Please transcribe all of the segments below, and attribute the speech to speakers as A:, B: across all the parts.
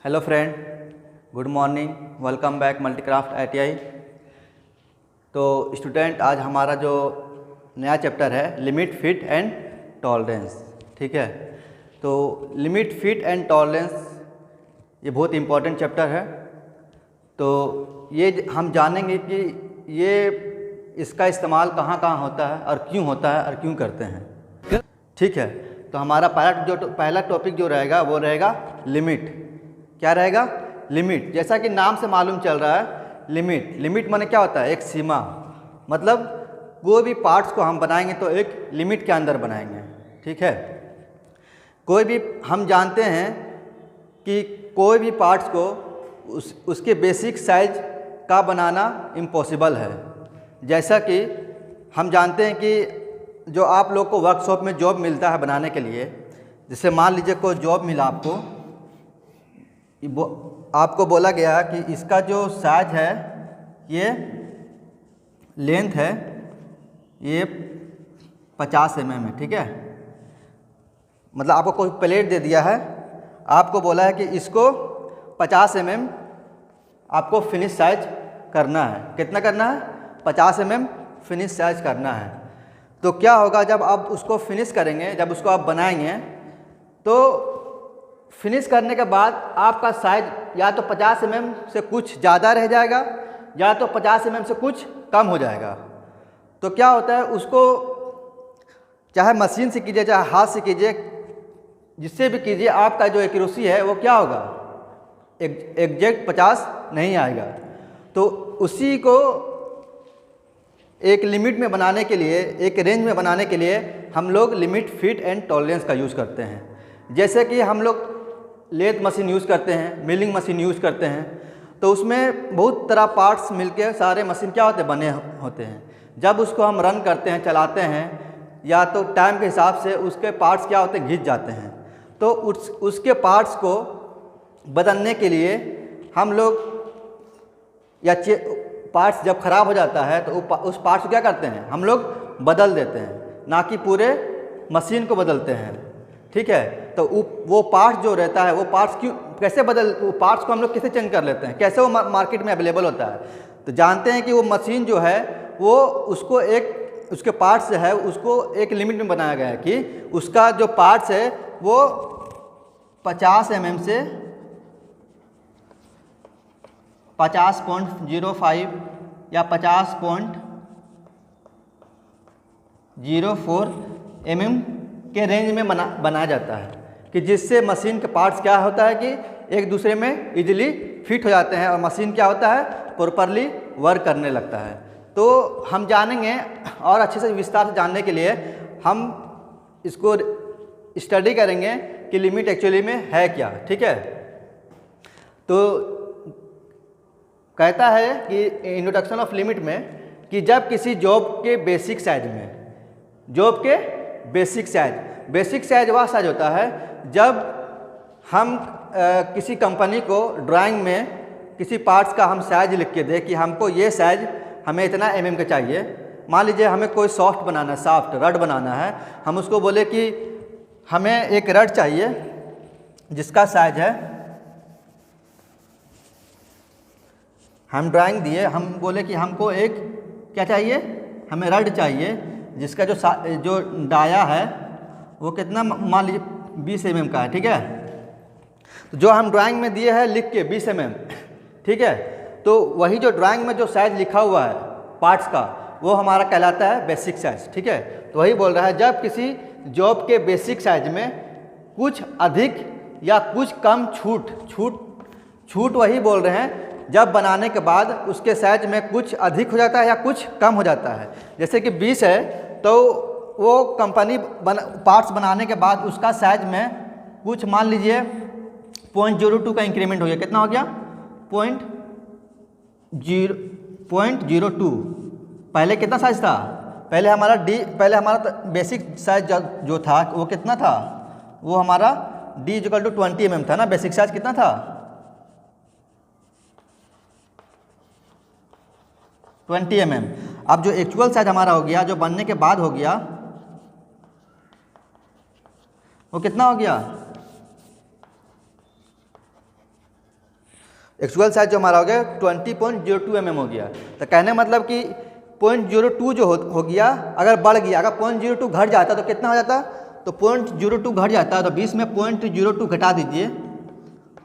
A: Hello friend, good morning, welcome back Multicraft ITI। तो student, आज हमारा जो नया चैप्टर है लिमिट, फिट एंड टॉलरेंस, ठीक है। तो लिमिट, फिट एंड टॉलरेंस ये बहुत इम्पोर्टेंट चैप्टर है। तो ये हम जानेंगे कि ये इसका इस्तेमाल कहाँ कहाँ होता है और क्यों होता है और क्यों करते हैं, ठीक है। तो हमारा पहला टॉपिक जो रहेगा वो रहेगा लिमिट। क्या रहेगा? लिमिट। जैसा कि नाम से मालूम चल रहा है लिमिट माने क्या होता है? एक सीमा। मतलब कोई भी पार्ट्स को हम बनाएंगे तो एक लिमिट के अंदर बनाएंगे, ठीक है। कोई भी हम जानते हैं कि कोई भी पार्ट्स को उसके बेसिक साइज का बनाना इम्पॉसिबल है। जैसा कि हम जानते हैं कि जो आप लोग को वर्कशॉप में जॉब मिलता है बनाने के लिए, जैसे मान लीजिए कोई जॉब मिला आपको बोला गया कि इसका जो साइज है, ये लेंथ है, ये 50 mm है, ठीक है। मतलब आपको कोई प्लेट दे दिया है, आपको बोला है कि इसको 50 mm आपको फिनिश साइज करना है। कितना करना है? 50 mm फिनिश साइज करना है। तो क्या होगा जब आप उसको फिनिश करेंगे, जब उसको आप बनाएंगे, तो फिनिश करने के बाद आपका साइज या तो 50 mm से कुछ ज़्यादा रह जाएगा या तो 50 mm से कुछ कम हो जाएगा। तो क्या होता है, उसको चाहे मशीन से कीजिए चाहे हाथ से कीजिए, जिससे भी कीजिए, आपका जो एक्यूरेसी है वो क्या होगा? एग्जैक्ट 50 नहीं आएगा। तो उसी को एक लिमिट में बनाने के लिए, एक रेंज में बनाने के लिए हम लोग लिमिट, फिट एंड टॉलरेंस का यूज़ करते हैं। जैसे कि हम लोग लेथ मशीन यूज़ करते हैं, मिलिंग मशीन यूज़ करते हैं, तो उसमें बहुत तरह पार्ट्स मिलके सारे मशीन क्या होते हैं? बने होते हैं। जब उसको हम रन करते हैं, चलाते हैं, या तो टाइम के हिसाब से उसके पार्ट्स क्या होते हैं? घिस जाते हैं। तो उसके पार्ट्स को बदलने के लिए हम लोग, या पार्ट्स जब ख़राब हो जाता है तो उस पार्ट्स को क्या करते हैं? हम लोग बदल देते हैं, ना कि पूरे मशीन को बदलते हैं, ठीक है। तो वो पार्ट्स जो रहता है, वो पार्ट्स वो पार्ट्स को हम लोग कैसे चेंज कर लेते हैं? कैसे वो मार्केट में अवेलेबल होता है? तो जानते हैं कि वो मशीन जो है वो उसके पार्ट्स है, उसको एक लिमिट में बनाया गया है कि उसका जो पार्ट्स है वो 50 mm से 50.05 या 50.04 mm के रेंज में बनाया जाता है, कि जिससे मशीन के पार्ट्स क्या होता है कि एक दूसरे में इजीली फिट हो जाते हैं और मशीन क्या होता है? प्रॉपरली वर्क करने लगता है। तो हम जानेंगे, और अच्छे से विस्तार से जानने के लिए हम इसको स्टडी करेंगे कि लिमिट एक्चुअली में है क्या, ठीक है। तो कहता है कि इंट्रोडक्शन ऑफ लिमिट में कि जब किसी जॉब के बेसिक साइज बेसिक साइज वह साइज होता है जब हम किसी कंपनी को ड्राइंग में किसी पार्ट्स का हम साइज लिख के दें कि हमको ये साइज हमें इतना mm का चाहिए। मान लीजिए हमें कोई सॉफ्ट बनाना है, सॉफ्ट रड बनाना है, हम उसको बोले कि हमें एक रड चाहिए जिसका साइज है, हम ड्राइंग दिए, हम बोले कि हमको एक क्या चाहिए? हमें रड चाहिए जिसका जो डाया है वो कितना, मान लीजिए 20 mm का है, ठीक है। तो जो हम ड्राइंग में दिए हैं लिख के 20 mm, ठीक है। तो वही जो ड्राइंग में जो साइज लिखा हुआ है पार्ट्स का, वो हमारा कहलाता है बेसिक साइज, ठीक है। तो वही बोल रहा है, जब किसी जॉब के बेसिक साइज में कुछ अधिक या कुछ कम छूट वही बोल रहे हैं जब बनाने के बाद उसके साइज में कुछ अधिक हो जाता है या कुछ कम हो जाता है। जैसे कि 20 है तो वो कंपनी पार्ट्स बनाने के बाद उसका साइज में कुछ मान लीजिए 0.02 का इंक्रीमेंट हो गया। कितना हो गया? 0.02। पहले कितना साइज था? पहले हमारा बेसिक साइज जो था वो कितना था? वो हमारा D = 20 mm था ना। बेसिक साइज कितना था? 20 mm। अब जो एक्चुअल साइज हमारा हो गया, जो बनने के बाद हो गया, वो कितना हो गया? एक्चुअल साइज जो हमारा हो गया 20.02 mm हो गया। तो कहने का मतलब कि 0.02 जो हो गया, अगर बढ़ गया, अगर 0.02 घट जाता तो कितना हो जाता, तो 0.02 घट जाता तो 20 में 0.02 घटा दीजिए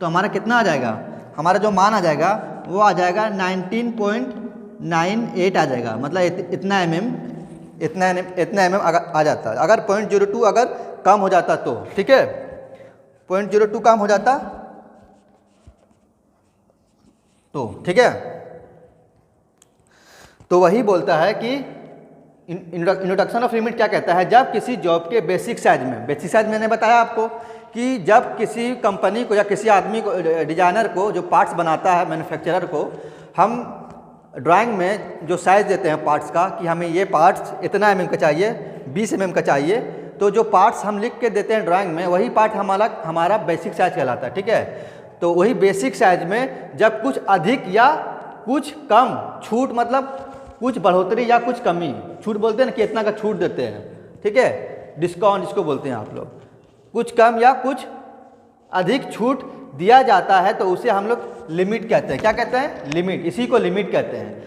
A: तो हमारा कितना आ जाएगा, हमारा जो मान आ जाएगा वो आ जाएगा 19.98 आ जाएगा। मतलब इतना mm अगर आ जाता, अगर 0.02 अगर कम हो जाता तो, ठीक है, 0.02 कम हो जाता तो, ठीक है। तो वही बोलता है कि इंट्रोडक्शन ऑफ लिमिट क्या कहता है, जब किसी जॉब के बेसिक साइज मैंने बताया आपको कि जब किसी कंपनी को या किसी आदमी को, डिजाइनर को जो पार्ट्स बनाता है, मैन्युफैक्चरर को, हम ड्राइंग में जो साइज़ देते हैं पार्ट्स का कि हमें ये पार्ट्स इतना mm का चाहिए, 20 mm का चाहिए, तो जो पार्ट्स हम लिख के देते हैं ड्राइंग में वही पार्ट हमारा बेसिक साइज कहलाता है, ठीक है। तो वही बेसिक साइज में जब कुछ अधिक या कुछ कम छूट, मतलब कुछ बढ़ोतरी या कुछ कमी, छूट बोलते हैं ना कि इतना का छूट देते हैं, ठीक है, डिस्काउंट जिसको बोलते हैं आप लोग, कुछ कम या कुछ अधिक छूट दिया जाता है तो उसे हम लोग लिमिट कहते हैं। क्या कहते हैं, लिमिट, इसी को लिमिट कहते हैं।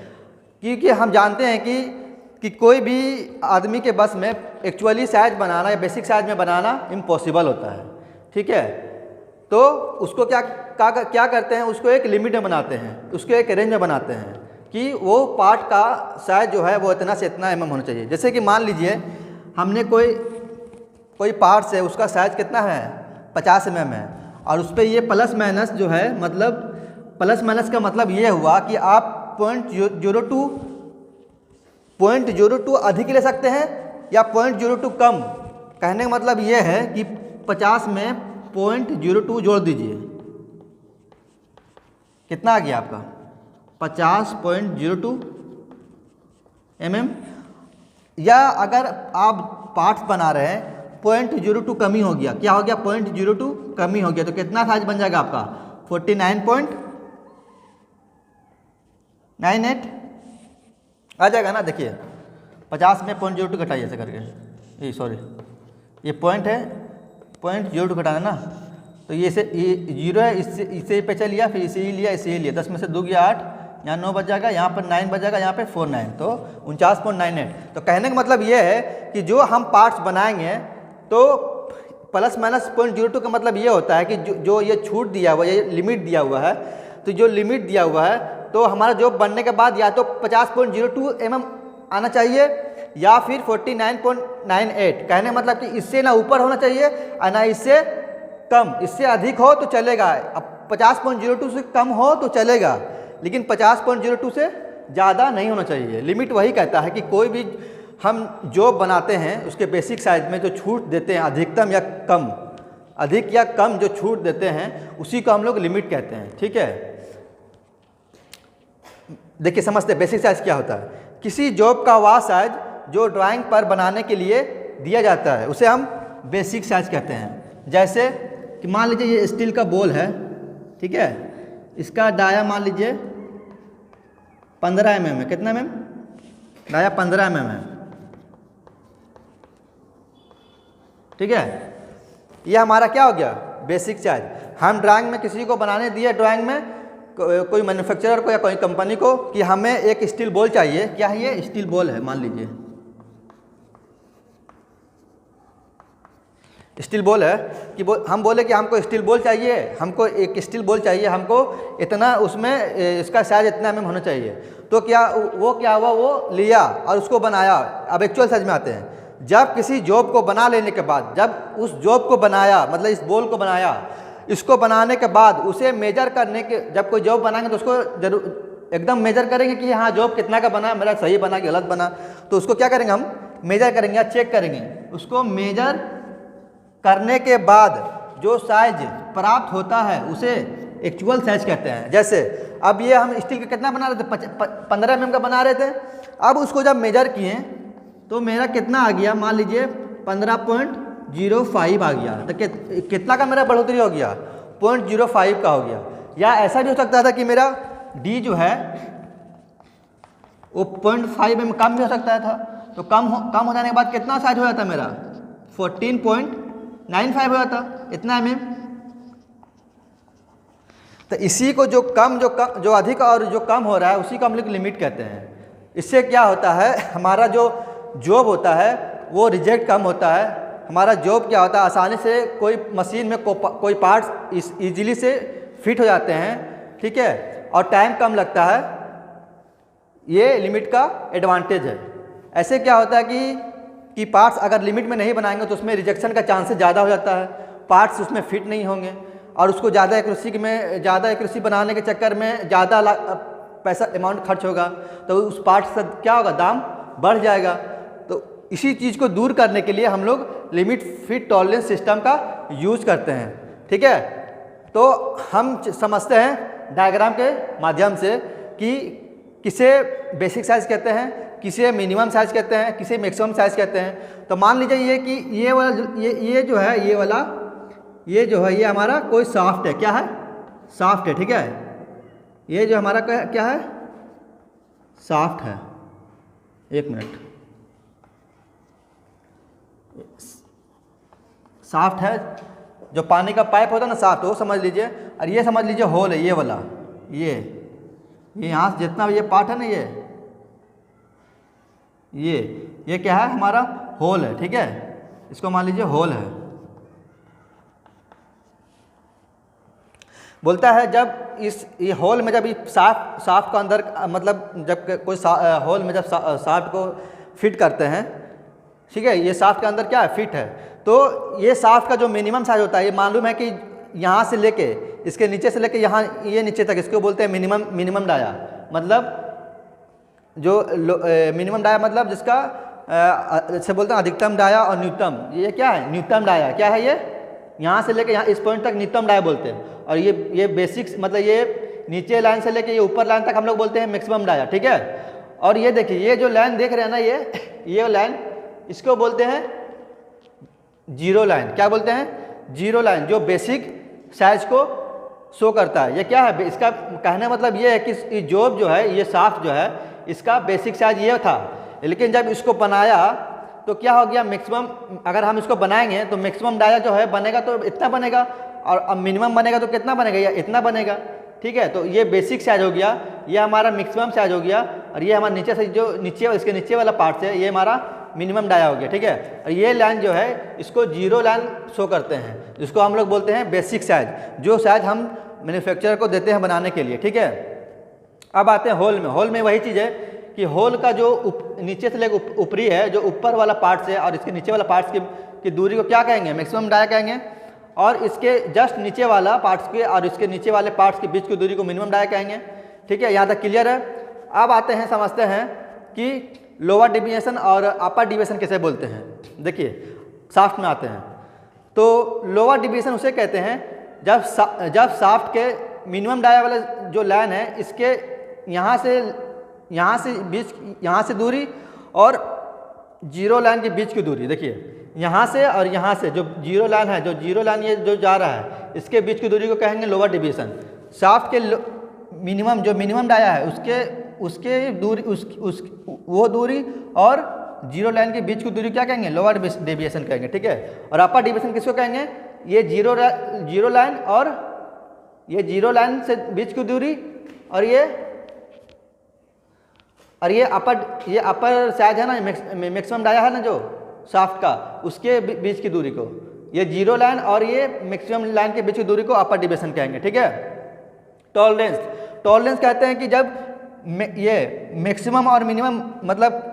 A: क्योंकि हम जानते हैं कि कोई भी आदमी के बस में एक्चुअली साइज बनाना या बेसिक साइज में बनाना इम्पॉसिबल होता है, ठीक है। तो उसको क्या करते हैं, उसको एक लिमिट में बनाते हैं, उसको एक रेंज में बनाते हैं कि वो पार्ट का साइज जो है वो इतना से इतना mm होना चाहिए। जैसे कि मान लीजिए हमने कोई पार्ट्स है, उसका साइज कितना है 50 mm है, और उस पर ये प्लस माइनस जो है, मतलब प्लस माइनस का मतलब ये हुआ कि आप 0.02 अधिक ले सकते हैं या 0.02 कम। कहने का मतलब ये है कि 50 में 0.02 जोड़ दीजिए, कितना आ गया आपका 50.02 mm। या अगर आप पार्ट्स बना रहे हैं 0.02 कमी हो गया, क्या हो गया 0.02 कमी हो गया, तो कितना साइज बन जाएगा आपका 49.98 आ जाएगा ना। देखिए 50 में 0.02 घटाइए ऐसे करके, ये सॉरी ये पॉइंट है, 0.02 घटाना ना, तो ये जीरो है, इससे पे चल लिया, फिर इसे ही लिया, इसे ही लिया, 10 में से 2 गया 8, यहाँ 9 बच जाएगा, यहाँ पर 9 बच जाएगा, यहाँ पे 49, तो 49.98। तो कहने का मतलब ये है कि जो हम पार्ट्स बनाएंगे तो प्लस माइनस 0.02 का मतलब ये होता है कि जो ये छूट दिया हुआ, ये लिमिट दिया हुआ है, तो जो लिमिट दिया हुआ है तो हमारा जॉब बनने के बाद या तो 50.02 mm आना चाहिए या फिर 49.98। कहने का मतलब कि इससे ना ऊपर होना चाहिए और ना इससे कम, इससे अधिक हो तो चलेगा, अब 50.02 से कम हो तो चलेगा, लेकिन 50.02 से ज़्यादा नहीं होना चाहिए। लिमिट वही कहता है कि कोई भी हम जॉब बनाते हैं उसके बेसिक साइज में जो छूट देते हैं, अधिकतम या कम, अधिक या कम जो छूट देते हैं उसी को हम लोग लिमिट कहते हैं, ठीक है। देखिए समझते हैं बेसिक साइज क्या होता है। किसी जॉब का वह साइज जो ड्राइंग पर बनाने के लिए दिया जाता है उसे हम बेसिक साइज कहते हैं। जैसे कि मान लीजिए ये स्टील का बॉल है, ठीक है, इसका डाया मान लीजिए 15 mm है, कितना mm, डाया 15 mm है, ठीक है। ये हमारा क्या हो गया बेसिक साइज। हम ड्राइंग में किसी को बनाने दिए, ड्राइंग में कोई मैन्युफैक्चरर को या कोई कंपनी को कि हमें एक स्टील बॉल चाहिए, क्या है ये स्टील बॉल है, मान लीजिए स्टील बॉल है कि हम बोले कि हमको स्टील बॉल चाहिए, हमको एक स्टील बॉल चाहिए, हमको इतना उसमें इसका साइज इतना mm होना चाहिए। तो क्या हुआ, वो लिया और उसको बनाया। अब एक्चुअल साइज में आते हैं। जब किसी जॉब को बना लेने के बाद, जब उस जॉब को बनाया, मतलब इस बॉल को बनाया, इसको बनाने के बाद उसे मेजर करने के, जब कोई जॉब बनाएंगे तो उसको जरूर एकदम मेजर करेंगे कि हाँ जॉब कितना का बना, मेरा सही बना कि गलत बना। तो उसको क्या करेंगे, हम मेजर करेंगे या चेक करेंगे। उसको मेजर करने के बाद जो साइज प्राप्त होता है उसे एक्चुअल साइज कहते हैं। जैसे अब ये हम स्टील का कितना बना रहे थे, 15 mm का बना रहे थे। अब उसको जब मेजर किए तो मेरा कितना आ गया, मान लीजिए 15.05 आ गया। तो कितना का मेरा बढ़ोतरी हो गया, 0.05 का हो गया। या ऐसा भी हो सकता था कि मेरा डी जो है वो 0.5 mm कम भी हो सकता था। तो कम हो जाने के बाद कितना साइज हो जाता मेरा, 14.95 हो जाता, इतना mm। तो इसी को जो अधिक और जो कम हो रहा है उसी को हम लोग लिमिट कहते हैं। इससे क्या होता है, हमारा जो जॉब होता है वो रिजेक्ट कम होता है। हमारा जॉब क्या होता है, आसानी से कोई मशीन में कोई पार्ट्स ईजिली से फिट हो जाते हैं, ठीक है, और टाइम कम लगता है। ये लिमिट का एडवांटेज है। ऐसे क्या होता है कि पार्ट्स अगर लिमिट में नहीं बनाएंगे तो उसमें रिजेक्शन का चांसेस ज़्यादा हो जाता है, पार्ट्स उसमें फिट नहीं होंगे और उसको ज़्यादा एक्यूरेसी बनाने के चक्कर में ज़्यादा पैसा अमाउंट खर्च होगा, तो उस पार्ट्स का क्या होगा, दाम बढ़ जाएगा। तो इसी चीज़ को दूर करने के लिए हम लोग लिमिट फिट टॉलरेंस सिस्टम का यूज़ करते हैं, ठीक है। तो हम समझते हैं डायग्राम के माध्यम से कि किसे बेसिक साइज़ कहते हैं, किसे मिनिमम साइज़ कहते हैं, किसे मैक्सिमम साइज़ कहते हैं। तो मान लीजिए ये कि ये वाला ये जो है ये हमारा कोई शाफ्ट है, क्या है, शाफ्ट है, ठीक है। ये जो हमारा क्या है, शाफ्ट है। एक मिनट, शाफ्ट है, जो पानी का पाइप होता है ना, शाफ्ट, वो समझ लीजिए। और ये समझ लीजिए होल है, ये वाला, ये यहाँ से जितना ये पार्ट है ना, ये क्या है, हमारा होल है, ठीक है। इसको मान लीजिए होल है। बोलता है जब ये होल में जब शाफ्ट का अंदर मतलब जब कोई होल में जब शाफ्ट को फिट करते हैं, ठीक है, ये शाफ्ट के अंदर क्या है, फिट है। तो ये शाफ्ट का जो मिनिमम साइज होता है, ये मालूम है कि यहाँ से लेके इसके नीचे से लेके यहाँ ये नीचे तक, इसको बोलते हैं मिनिमम डाया। मतलब जो मिनिमम डाया मतलब जिसका जैसे बोलते हैं अधिकतम डाया और न्यूनतम, ये क्या है, न्यूनतम डाया क्या है, ये यहाँ से लेके यहाँ इस पॉइंट तक न्यूनतम डाया बोलते हैं। और ये बेसिक्स मतलब ये नीचे लाइन से लेके ये ऊपर लाइन तक हम लोग बोलते हैं मैक्सिमम डाया, ठीक है। और ये देखिए, ये जो लाइन देख रहे हैं ना, ये लाइन, इसको बोलते हैं जीरो लाइन। क्या बोलते हैं, जीरो लाइन, जो बेसिक साइज को शो करता है। ये क्या है, इसका कहने मतलब ये है कि जॉब जो है, ये शाफ्ट जो है, इसका बेसिक साइज ये था, लेकिन जब इसको बनाया तो क्या हो गया, मैक्सिमम, अगर हम इसको बनाएंगे तो मैक्सिमम डाया जो है बनेगा तो इतना बनेगा, और अब मिनिमम बनेगा तो कितना बनेगा, या इतना बनेगा, ठीक है। तो ये बेसिक साइज हो गया, ये हमारा मैक्सिमम साइज हो गया, और ये हमारा नीचे से जो इसके नीचे वाला पार्ट है, ये हमारा मिनिमम डाया हो गया, ठीक है। और ये लाइन जो है इसको जीरो लाइन शो करते हैं, जिसको हम लोग बोलते हैं बेसिक साइज, जो साइज हम मैन्युफैक्चरर को देते हैं बनाने के लिए, ठीक है। अब आते हैं होल में। होल में वही चीज़ है कि होल का जो नीचे से लेकर ऊपरी है, जो ऊपर वाला पार्ट्स है और इसके नीचे वाला पार्ट्स की दूरी को क्या कहेंगे, मैक्सिमम डाया कहेंगे। और इसके जस्ट नीचे वाला पार्ट्स के और इसके नीचे वाले पार्ट्स के बीच की दूरी को मिनिमम डाया कहेंगे, ठीक है। यहाँ तक क्लियर है। अब आते हैं, समझते हैं कि लोअर डिविएशन और अपर डिविएशन कैसे बोलते हैं। देखिए शाफ्ट में आते हैं, तो लोअर डिविएशन उसे कहते हैं जब शाफ्ट के मिनिमम डाया वाला जो लाइन है, इसके यहाँ से दूरी और जीरो लाइन के बीच की दूरी, देखिए यहाँ से और यहाँ से जो जीरो लाइन है, ये जो जा रहा है, इसके बीच की दूरी को कहेंगे लोअर डिविएशन। शाफ्ट के जो मिनिमम डाया है उसके दूरी वो दूरी और जीरो लाइन के बीच की दूरी क्या कहेंगे, लोअर डिविएशन कहेंगे, ठीक है। और अपर डिविएशन किसको कहेंगे, ये जीरो लाइन और ये जीरो लाइन से बीच की दूरी और ये अपर साइज है ना, मैक्सिमम डाया है ना जो शाफ्ट का, उसके बीच की दूरी को, ये जीरो लाइन और ये मैक्सिमम लाइन के बीच की दूरी को अपर डिविएशन कहेंगे, ठीक है। टॉलरेंस कहते हैं कि जब ये मैक्सिमम और मिनिमम मतलब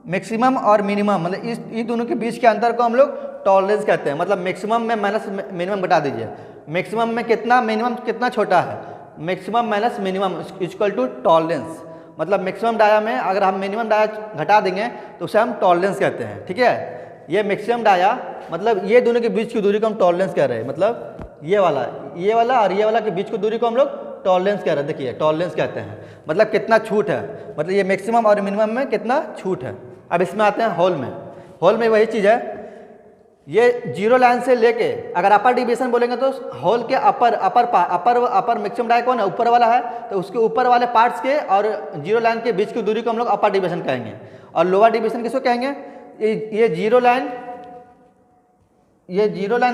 A: मैक्सिमम और मिनिमम मतलब इस दोनों के बीच के अंतर को हम लोग टॉलरेंस कहते हैं। मतलब मैक्सिमम में माइनस मिनिमम घटा दीजिए, मैक्सिमम में कितना, मिनिमम कितना छोटा है, maximum minus minimum equal to tolerance. मतलब मैक्सिमम डाया में अगर हम मिनिमम डाया घटा देंगे तो उसे हम टॉलरेंस कहते हैं, ठीक है। ये मैक्सिमम डाया मतलब ये दोनों के बीच की दूरी को हम टॉलरेंस कह रहे हैं, मतलब ये वाला और ये वाला के बीच की दूरी को हम लोग टॉलरेंस कह रहे हैं। देखिए टॉलरेंस कहते हैं मतलब कितना छूट है, मतलब ये मैक्सिमम और मिनिमम में कितना छूट है। अब इसमें आते हैं होल में। होल में वही चीज़ है, ये जीरो लाइन से लेके अगर अपर डिविएशन बोलेंगे तो होल के अपर मैक्सिमम डाया कौन है, ऊपर वाला है, तो उसके ऊपर वाले पार्ट्स के और जीरो लाइन के बीच की दूरी को हम लोग अपर डिविएशन कहेंगे। और लोअर डिविएशन किसको कहेंगे, ये जीरो लाइन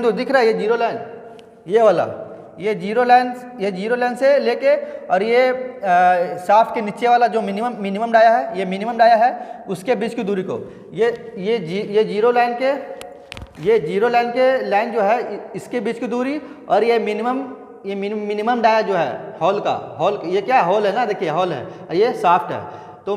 A: जो दिख रहा है, ये जीरो लाइन, ये जीरो लाइन से लेके और ये शाफ्ट के नीचे वाला जो मिनिमम डाया है, ये मिनिमम डाया है, उसके बीच की दूरी को ये जीरो लाइन के लाइन जो है इसके बीच की दूरी, और ये मिनिमम डाया जो है हॉल ये क्या हॉल है ना, देखिए हॉल है, ये शाफ्ट है, तो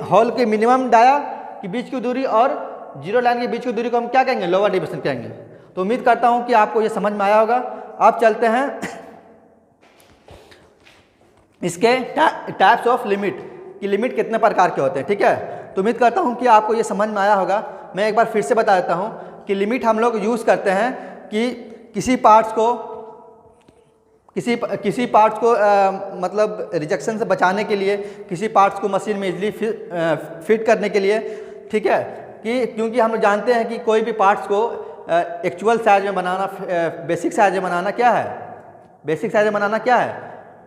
A: हॉल के मिनिमम डाया के बीच की दूरी और जीरो लाइन के बीच की दूरी को हम क्या कहेंगे, लोअर डेविएशन कहेंगे। तो उम्मीद करता हूँ कि आपको ये समझ में आया होगा। अब चलते हैं इसके टाइप्स ऑफ लिमिट कि लिमिट कितने प्रकार के होते हैं, ठीक है। तो उम्मीद करता हूँ कि आपको ये समझ में आया होगा। मैं एक बार फिर से बता देता हूँ कि लिमिट हम लोग यूज़ करते हैं कि किसी पार्ट्स को मतलब रिजेक्शन से बचाने के लिए, किसी पार्ट्स को मशीन में इजीली फिट करने के लिए, ठीक है, कि क्योंकि हम लोग जानते हैं कि कोई भी पार्ट्स को एक्चुअल साइज में बनाना, बेसिक साइज में बनाना क्या है,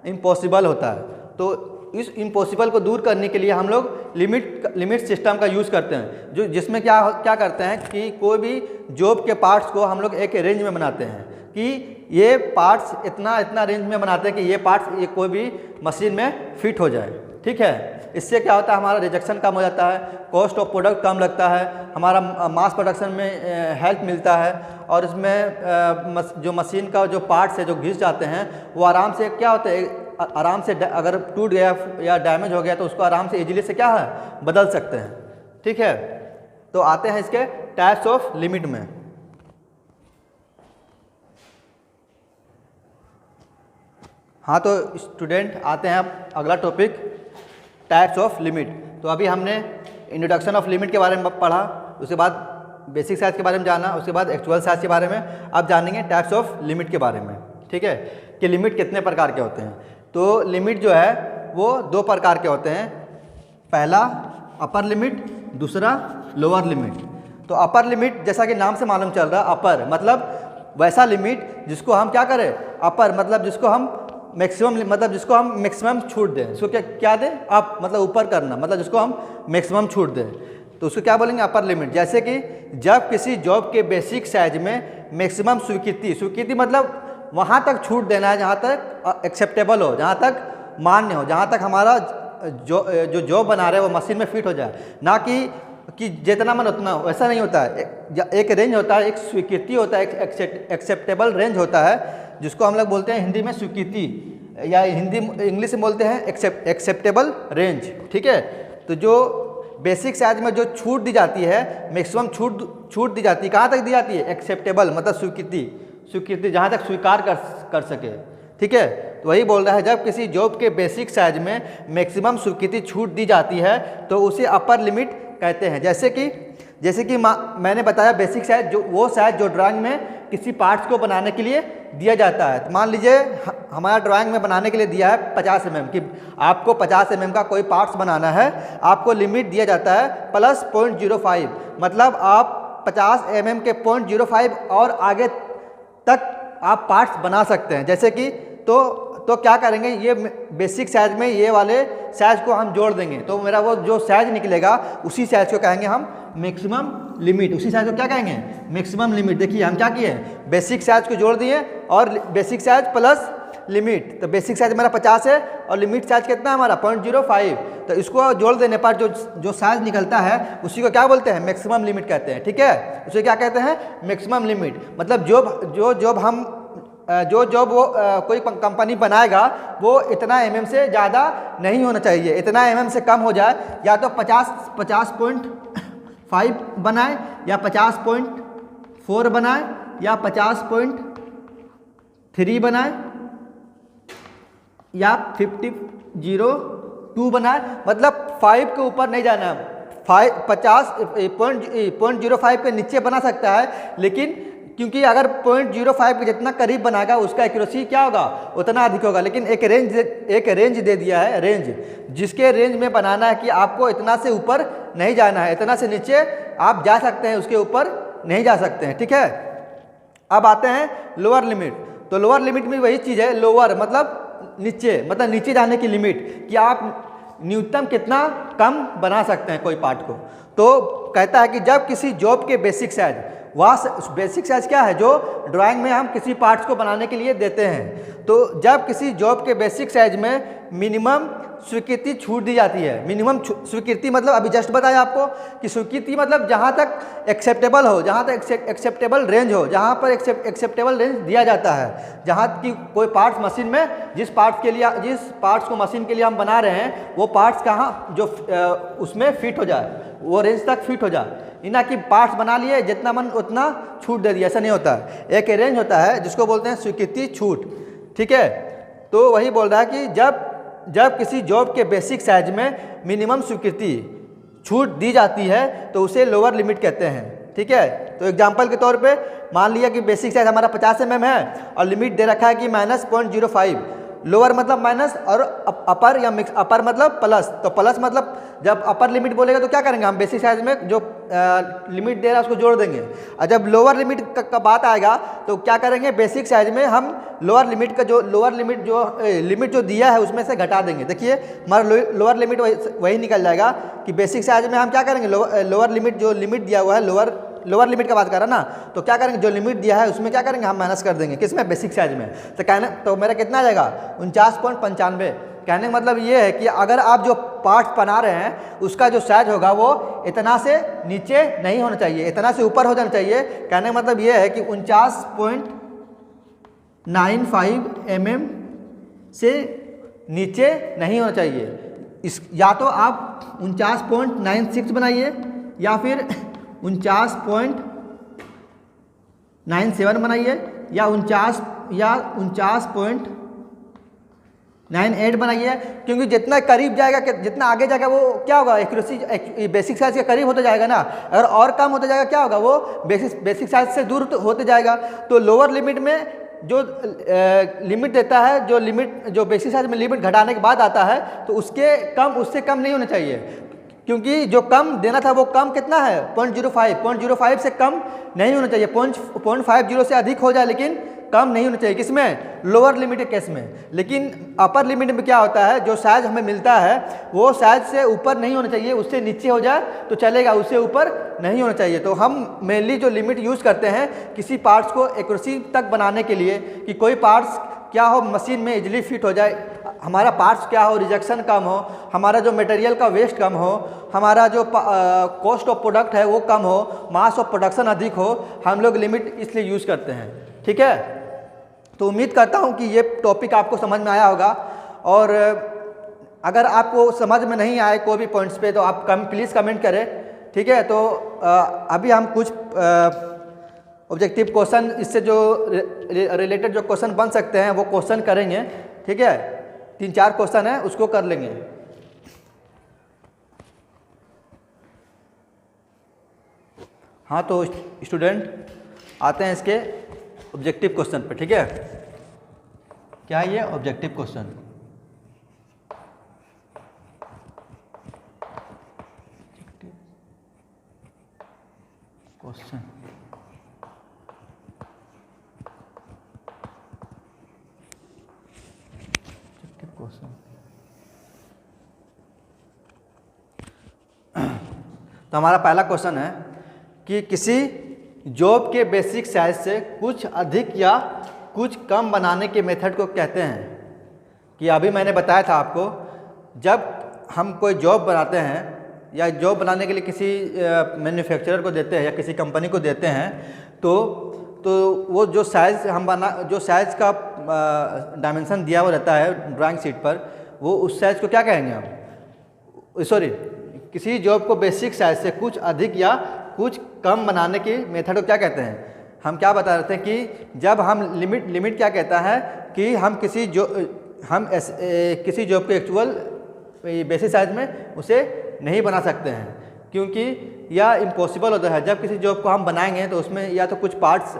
A: इम्पॉसिबल होता है। तो इस इम्पॉसिबल को दूर करने के लिए हम लोग लिमिट सिस्टम का यूज़ करते हैं, जिसमें क्या करते हैं कि कोई भी जॉब के पार्ट्स को हम लोग एक रेंज में बनाते हैं कि ये पार्ट्स इतना रेंज में बनाते हैं कि ये पार्ट्स कोई भी मशीन में फिट हो जाए, ठीक है। इससे क्या होता है, हमारा रिजेक्शन कम हो जाता है, कॉस्ट ऑफ प्रोडक्ट कम लगता है, हमारा मास प्रोडक्शन में हेल्प मिलता है, और इसमें जो मशीन का जो पार्ट्स है जो घिस जाते हैं वो आराम से क्या होता है, आराम से अगर टूट गया या डैमेज हो गया तो उसको आराम से इजीली से क्या है, बदल सकते हैं, ठीक है। तो आते हैं इसके टाइप्स ऑफ लिमिट में। हाँ, तो स्टूडेंट आते हैं अब अगला टॉपिक, टाइप्स ऑफ लिमिट। तो अभी हमने इंट्रोडक्शन ऑफ लिमिट के बारे में पढ़ा, उसके बाद बेसिक साइज के बारे में जाना, उसके बाद एक्चुअल साइज के बारे में। अब जानेंगे टाइप्स ऑफ लिमिट के बारे में, ठीक है, कि लिमिट कितने प्रकार के होते हैं। तो लिमिट जो है वो दो प्रकार के होते हैं, पहला अपर लिमिट, दूसरा लोअर लिमिट। तो अपर लिमिट जैसा कि नाम से मालूम चल रहा है, अपर मतलब वैसा लिमिट जिसको हम क्या करें, अपर मतलब जिसको हम मैक्सिमम छूट दें, इसको क्या दें, आप मतलब ऊपर करना, मतलब जिसको हम मैक्सिमम छूट दें, तो उसको क्या बोलेंगे, अपर लिमिट। जैसे कि जब किसी जॉब के बेसिक साइज में मैक्सिमम स्वीकृति मतलब वहाँ तक छूट देना है जहाँ तक एक्सेप्टेबल हो, जहाँ तक मान्य हो, जहाँ तक हमारा जो जॉब बना रहे हैं वो मशीन में फिट हो जाए, ना कि जितना मन उतना। वैसा नहीं होता है, एक रेंज होता है, एक स्वीकृति होता है, एक एक्सेप्टेबल रेंज होता है, जिसको हम लोग बोलते हैं हिंदी में स्वीकृति, या इंग्लिश में बोलते हैं एक्सेप्टेबल रेंज, ठीक है। तो जो बेसिक साइज में जो छूट दी जाती है, मैक्सिमम छूट दी जाती है, कहाँ तक दी जाती है, एक्सेप्टेबल मतलब स्वीकृति जहाँ तक स्वीकार कर सके, ठीक है। तो वही बोल रहा है, जब किसी जॉब के बेसिक साइज में मैक्सिमम स्वीकृति छूट दी जाती है तो उसे अपर लिमिट कहते हैं। जैसे कि मैंने बताया, बेसिक साइज जो वो साइज जो ड्राइंग में किसी पार्ट्स को बनाने के लिए दिया जाता है। तो मान लीजिए हमारा ड्राइंग में बनाने के लिए दिया है 50 mm कि आपको 50 mm का कोई पार्ट्स बनाना है, आपको लिमिट दिया जाता है प्लस 0.05, मतलब आप 50 mm के 0.05 और आगे तक आप पार्ट्स बना सकते हैं। जैसे कि तो क्या करेंगे, ये बेसिक साइज में ये वाले साइज को हम जोड़ देंगे, तो मेरा वो जो साइज निकलेगा उसी साइज को कहेंगे हम मैक्सिमम लिमिट। उसी साइज को क्या कहेंगे, मैक्सिमम लिमिट। देखिए हम क्या किए, बेसिक साइज को जोड़ दिए और बेसिक साइज प्लस लिमिट। तो बेसिक साइज मेरा 50 है और लिमिट साइज कितना है हमारा 0.05। तो इसको जोड़ देने पर जो साइज निकलता है उसी को क्या बोलते हैं, मैक्सिमम लिमिट कहते हैं, ठीक है। उसे क्या कहते हैं, मैक्सिमम लिमिट। मतलब जो जॉब वो कोई कंपनी बनाएगा वो इतना mm से ज़्यादा नहीं होना चाहिए, इतना mm से कम हो जाए, या तो 50.5 बनाए, या 50.4 बनाए, या 50.3 बनाए, या 50.02 बनाए, मतलब 5 के ऊपर नहीं जाना। 50.05 के नीचे बना सकता है, लेकिन क्योंकि अगर 0.05 के जितना करीब बनाएगा उसका एक्यूरेसी क्या होगा, उतना अधिक होगा। लेकिन एक रेंज दे दिया है, रेंज, जिसके रेंज में बनाना है कि आपको इतना से ऊपर नहीं जाना है, इतना से नीचे आप जा सकते हैं, उसके ऊपर नहीं जा सकते हैं, ठीक है। अब आते हैं लोअर लिमिट। तो लोअर लिमिट में वही चीज़ है, लोअर मतलब नीचे जाने की लिमिट, कि आप न्यूनतम कितना कम बना सकते हैं कोई पार्ट को। तो कहता है कि जब किसी जॉब के बेसिक साइज, वह बेसिक साइज क्या है जो ड्राइंग में हम किसी पार्ट्स को बनाने के लिए देते हैं। तो जब किसी जॉब के बेसिक साइज में मिनिमम स्वीकृति छूट दी जाती है, मिनिमम स्वीकृति मतलब अभी जस्ट बताया आपको कि स्वीकृति मतलब जहाँ तक एक्सेप्टेबल हो, जहाँ तक एक्सेप्टेबल रेंज हो, जहाँ पर एक्सेप्टेबल रेंज दिया जाता है, जहाँ की कोई पार्ट्स मशीन में जिस पार्ट्स को मशीन के लिए हम बना रहे हैं वो पार्ट्स कहाँ जो उसमें फिट हो जाए, वो रेंज तक फिट हो जाए, इना कि पार्ट्स बना लिए जितना मन उतना छूट दे दिया, ऐसा नहीं होता है। एक रेंज होता है जिसको बोलते हैं स्वीकृति छूट, ठीक है। तो वही बोल रहा है कि जब किसी जॉब के बेसिक साइज में मिनिमम स्वीकृति छूट दी जाती है तो उसे लोअर लिमिट कहते हैं, ठीक है। तो एग्जांपल के तौर पे मान लिया कि बेसिक साइज हमारा 50 mm है और लिमिट दे रखा है कि -0.05, लोअर मतलब माइनस और अपर या मिक्स, अपर मतलब प्लस, तो प्लस मतलब जब अपर लिमिट बोलेगा तो क्या करेंगे हम बेसिक साइज में जो लिमिट दे रहा है उसको जोड़ देंगे, और जब लोअर लिमिट का बात आएगा तो क्या करेंगे बेसिक साइज में हम लोअर लिमिट जो दिया है उसमें से घटा देंगे। देखिए हमारा लोअर लिमिट वही निकल जाएगा कि बेसिक साइज में हम क्या करेंगे लोअर लिमिट जो लिमिट दिया हुआ है लोअर लिमिट का बात कर रहा ना, तो क्या करेंगे जो लिमिट दिया है उसमें क्या करेंगे हम माइनस कर देंगे, किसमें बेसिक साइज में। तो मेरा कितना आ जाएगा 49.95। कहने का मतलब ये है कि अगर आप जो पार्ट्स बना रहे हैं उसका जो साइज होगा वो इतना से नीचे नहीं होना चाहिए, इतना से ऊपर हो जाना चाहिए। कहने का मतलब ये है कि 49.95 mm से नीचे नहीं होना चाहिए। या तो आप 49.96 बनाइए या फिर 49.97 बनाइए या 49.98 बनाइए, क्योंकि जितना करीब जाएगा जितना आगे जाएगा वो क्या होगा एक्यूरेसी बेसिक साइज के करीब होता जाएगा ना, अगर और कम होता जाएगा क्या होगा वो बेसिक साइज से दूर होते जाएगा। तो लोअर लिमिट में जो लिमिट देता है जो बेसिक साइज में लिमिट घटाने के बाद आता है तो उससे कम नहीं होना चाहिए, क्योंकि जो कम देना था वो कम कितना है 0.05 से कम नहीं होना चाहिए। 0.50 से अधिक हो जाए लेकिन कम नहीं होना चाहिए, किसमें लोअर लिमिट के केस में। लेकिन अपर लिमिट में क्या होता है जो साइज हमें मिलता है वो साइज से ऊपर नहीं होना चाहिए, उससे नीचे हो जाए तो चलेगा, उससे ऊपर नहीं होना चाहिए। तो हम मेनली जो लिमिट यूज़ करते हैं किसी पार्ट्स को एक्यूरेसी तक बनाने के लिए कि कोई पार्ट्स क्या हो मशीन में इजीली फिट हो जाए, हमारा पार्ट्स क्या हो रिजेक्शन कम हो, हमारा जो मटेरियल का वेस्ट कम हो, हमारा जो कॉस्ट ऑफ प्रोडक्ट है वो कम हो, मास ऑफ प्रोडक्शन अधिक हो, हम लोग लिमिट इसलिए यूज़ करते हैं, ठीक है। तो उम्मीद करता हूँ कि ये टॉपिक आपको समझ में आया होगा, और अगर आपको समझ में नहीं आए कोई भी पॉइंट्स पे तो आप प्लीज़ कमेंट करें, ठीक है। तो अभी हम कुछ ऑब्जेक्टिव क्वेश्चन इससे जो रिलेटेड जो क्वेश्चन बन सकते हैं वो क्वेश्चन करेंगे, ठीक है। 3-4 क्वेश्चन है उसको कर लेंगे। हाँ तो स्टूडेंट आते हैं इसके ऑब्जेक्टिव क्वेश्चन पे, ठीक है। क्या है ये ऑब्जेक्टिव क्वेश्चन? तो हमारा पहला क्वेश्चन है कि किसी जॉब के बेसिक साइज से कुछ अधिक या कुछ कम बनाने के मेथड को कहते हैं। कि अभी मैंने बताया था आपको, जब हम कोई जॉब बनाते हैं या जॉब बनाने के लिए किसी मैन्युफैक्चरर को देते हैं या किसी कंपनी को देते हैं तो वो जो साइज़ जो साइज़ का डायमेंशन दिया हुआ रहता है ड्राइंग शीट पर, वो उस साइज़ को क्या कहेंगे हम, किसी जॉब को बेसिक साइज से कुछ अधिक या कुछ कम बनाने की मेथड को क्या कहते हैं। हम क्या बता रहे थे कि जब हम लिमिट क्या कहता है कि हम किसी जॉब के एक्चुअल बेसिक साइज में उसे नहीं बना सकते हैं, क्योंकि यह इम्पॉसिबल होता है। जब किसी जॉब को हम बनाएंगे तो उसमें या तो कुछ पार्ट्स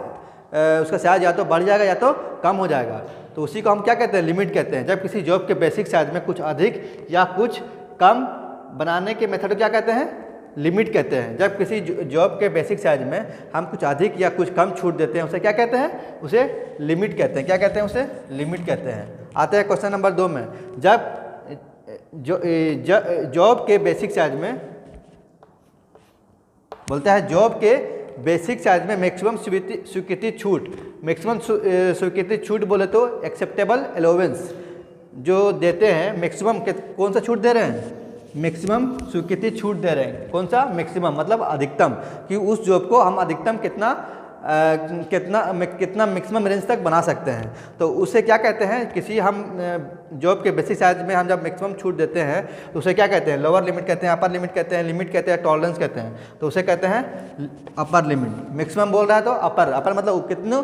A: उसका साइज या तो बढ़ जाएगा या तो कम हो जाएगा, तो उसी को हम क्या कहते हैं लिमिट कहते हैं। जब किसी जॉब के बेसिक साइज में कुछ अधिक या कुछ कम बनाने के मेथड को क्या कहते हैं लिमिट कहते हैं। जब किसी जॉब के बेसिक साइज में हम कुछ अधिक या कुछ कम छूट देते हैं उसे क्या कहते हैं, उसे लिमिट कहते हैं। क्या कहते हैं, उसे लिमिट कहते हैं। आते हैं क्वेश्चन नंबर 2 में। जब जॉब के बेसिक साइज में बोलते हैं जॉब के बेसिक साइज में मैक्सिमम स्वीकृति छूट, मैक्सिमम स्वीकृति छूट बोले तो एक्सेप्टेबल अलाउंस जो देते हैं, मैक्सिमम कौन सा छूट दे रहे हैं, मैक्सिमम स्वीकृति छूट दे रहे हैं। कौन सा, मैक्सिमम मतलब अधिकतम, कि उस जॉब को हम अधिकतम कितना मैक्सिमम रेंज तक बना सकते हैं। तो उसे क्या कहते हैं, किसी हम जॉब के बेसिक साइज में हम जब मैक्सिमम छूट देते हैं तो उसे क्या कहते हैं, लोअर लिमिट कहते हैं, अपर लिमिट कहते हैं, लिमिट कहते हैं, टॉलरेंस कहते हैं। तो उसे कहते हैं अपर लिमिट। मैक्सिमम बोल रहा है तो अपर मतलब कितने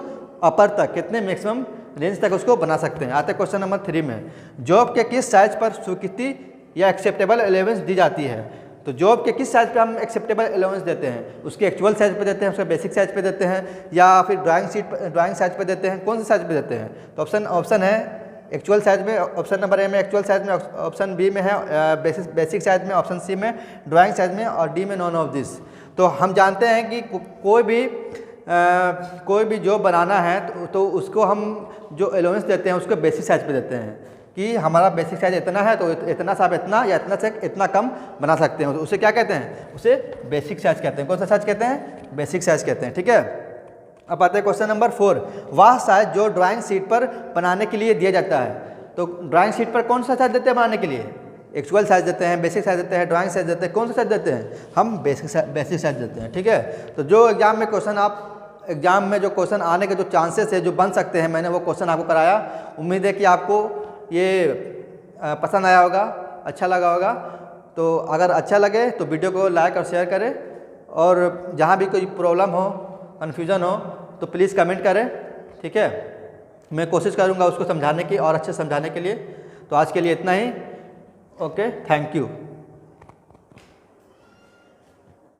A: अपर तक, कितने मैक्सिमम रेंज तक उसको बना सकते हैं। आते हैं क्वेश्चन नंबर 3 में, जॉब के किस साइज पर स्वीकृति या एक्सेप्टेबल अलाउंस दी जाती है। तो जॉब के किस साइज पे हम एक्सेप्टेबल अलाउंस देते हैं, उसके एक्चुअल साइज पे देते हैं, उसके बेसिक साइज पे देते हैं, या फिर ड्राइंग साइज पे देते हैं, कौन से साइज पे देते हैं। तो ऑप्शन है एक्चुअल साइज में, ऑप्शन नंबर ए में एक्चुअल साइज में, ऑप्शन बी में है बेसिक साइज में, ऑप्शन सी में ड्राइंग साइज में, और डी में नॉन ऑफ दिस। तो हम जानते हैं कि कोई भी जॉब बनाना है तो उसको हम जो अलाउंस देते हैं उसको बेसिक साइज पे देते हैं, कि हमारा बेसिक साइज इतना है तो इतना से आप इतना या इतना से इतना कम बना सकते हैं। तो उसे क्या कहते हैं, उसे बेसिक साइज कहते हैं। कौन सा साइज कहते हैं, बेसिक साइज कहते हैं। ठीक है, अब आते हैं क्वेश्चन नंबर 4, वह साइज जो ड्राइंग शीट पर बनाने के लिए दिया जाता है। तो ड्राइंग शीट पर कौन सा साइज देते हैं बनाने के लिए, एक्चुअल साइज देते हैं, बेसिक साइज देते हैं, ड्राइंग साइज देते हैं, कौन सा साइज देते हैं, हम बेसिक साइज देते हैं। ठीक है, तो जो एग्जाम में जो क्वेश्चन आने के जो चांसेस है, जो बन सकते हैं, मैंने वो क्वेश्चन आपको कराया। उम्मीद है कि आपको ये पसंद आया होगा, अच्छा लगा होगा। तो अगर अच्छा लगे तो वीडियो को लाइक और शेयर करें, और जहाँ भी कोई प्रॉब्लम हो, कन्फ्यूज़न हो तो प्लीज़ कमेंट करें। ठीक है, मैं कोशिश करूँगा उसको समझाने की और अच्छे समझाने के लिए। तो आज के लिए इतना ही। Okay, thank you.